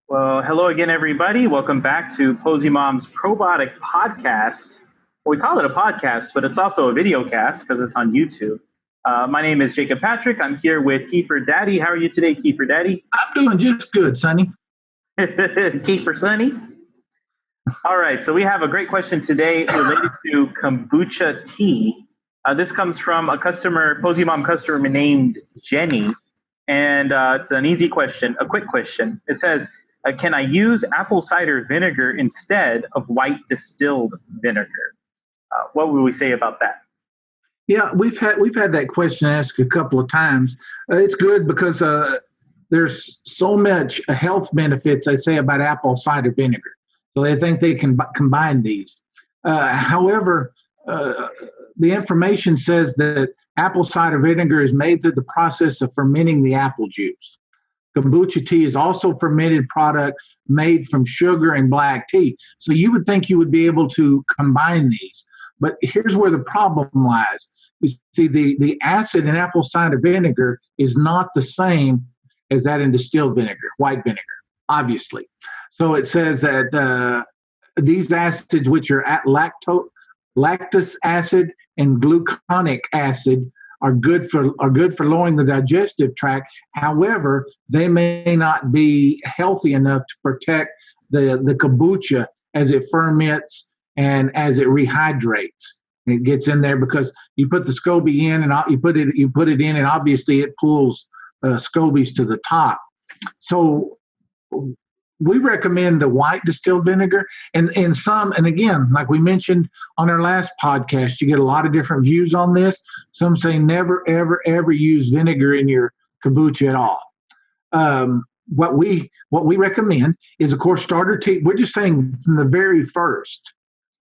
Well, hello again, everybody. Welcome back to Posey Mom's Probiotic Podcast. Well, we call it a podcast, but it's also a video cast because it's on YouTube. My name is Jacob Patrick. I'm here with Kiefer Daddy. How are you today, Kiefer Daddy? I'm doing just good, Sonny. Kiefer Sonny. All right, so we have a great question today related to kombucha tea. This comes from a Posey Mom customer named Jenny. And it's an easy question, a quick question. It says, can I use apple cider vinegar instead of white distilled vinegar? What would we say about that? Yeah, we've had that question asked a couple of times. It's good because there's so much health benefits they say about apple cider vinegar. So they think they can combine these. However, the information says that apple cider vinegar is made through the process of fermenting the apple juice. Kombucha tea is also a fermented product made from sugar and black tea. So you would think you would be able to combine these. But here's where the problem lies. You see, the acid in apple cider vinegar is not the same as that in distilled vinegar, white vinegar, obviously. So it says that these acids, which are at lactic acid and gluconic acid, are good for lowering the digestive tract. However, they may not be healthy enough to protect the kombucha as it ferments and as it rehydrates. It gets in there because you put the SCOBY in and you put it in, and obviously it pulls SCOBYs to the top. So we recommend the white distilled vinegar, and again, like we mentioned on our last podcast, you get a lot of different views on this. Some say never, ever, ever use vinegar in your kombucha at all. What we recommend is, of course, starter tea. We're just saying from the very first.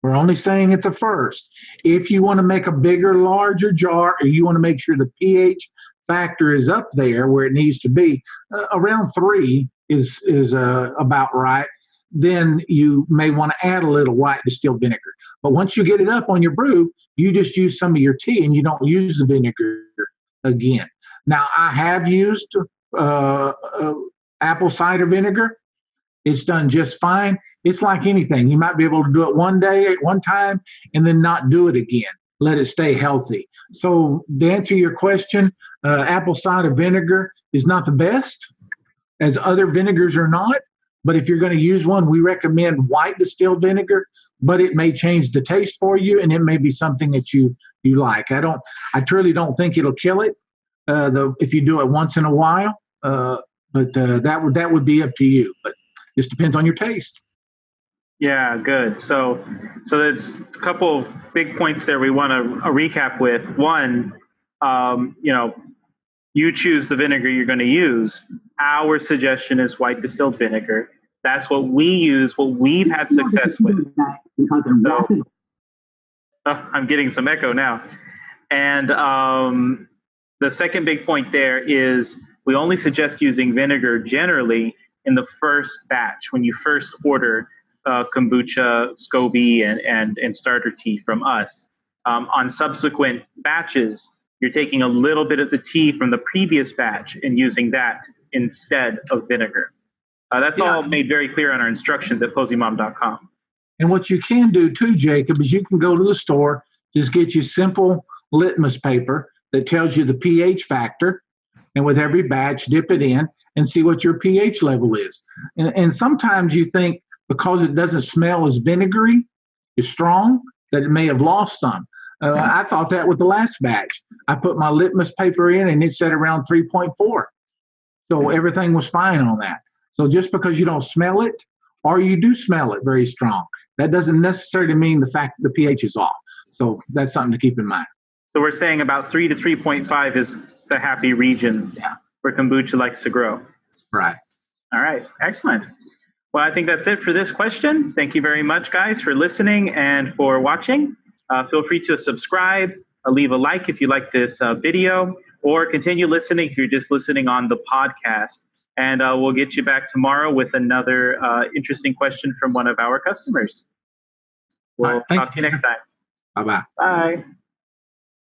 We're only saying at the first. If you want to make a bigger, larger jar, or you want to make sure the pH factor is up there where it needs to be, around 3 is about right, then you may want to add a little white distilled vinegar. But once you get it up on your brew, you just use some of your tea and you don't use the vinegar again. Now, I have used apple cider vinegar. It's done just fine. It's like anything. You might be able to do it one day at one time and then not do it again. Let it stay healthy. So to answer your question, apple cider vinegar is not the best, as other vinegars are not. But if you're going to use one, we recommend white distilled vinegar, but it may change the taste for you, and it may be something that you like. I truly don't think it'll kill it if you do it once in a while, but that would be up to you. But just depends on your taste. Yeah, good. So there's a couple of big points there we want to recap with. One, you choose the vinegar you're going to use. Our suggestion is white distilled vinegar. That's what we use, what we've had success with. So, I'm getting some echo now. And the second big point there is we only suggest using vinegar generally in the first batch, when you first order kombucha, SCOBY, and starter tea from us. On subsequent batches, you're taking a little bit of the tea from the previous batch and using that instead of vinegar. That's all made very clear on our instructions at poseymom.com. And what you can do too, Jacob, is you can go to the store, just get you simple litmus paper that tells you the pH factor, and with every batch, dip it in and see what your pH level is. And sometimes you think because it doesn't smell as vinegary, is strong, that it may have lost some. I thought that with the last batch. I put my litmus paper in and it said around 3.4. So everything was fine on that. So just because you don't smell it, or you do smell it very strong, that doesn't necessarily mean the fact that the pH is off. So that's something to keep in mind. So we're saying about 3 to 3.5 is the happy region where kombucha likes to grow. Right. All right. Excellent. Well, I think that's it for this question. Thank you very much, guys, for listening and for watching. Feel free to subscribe, leave a like if you like this video, or continue listening if you're just listening on the podcast. And we'll get you back tomorrow with another interesting question from one of our customers. We'll talk to you next time. Bye-bye. Bye.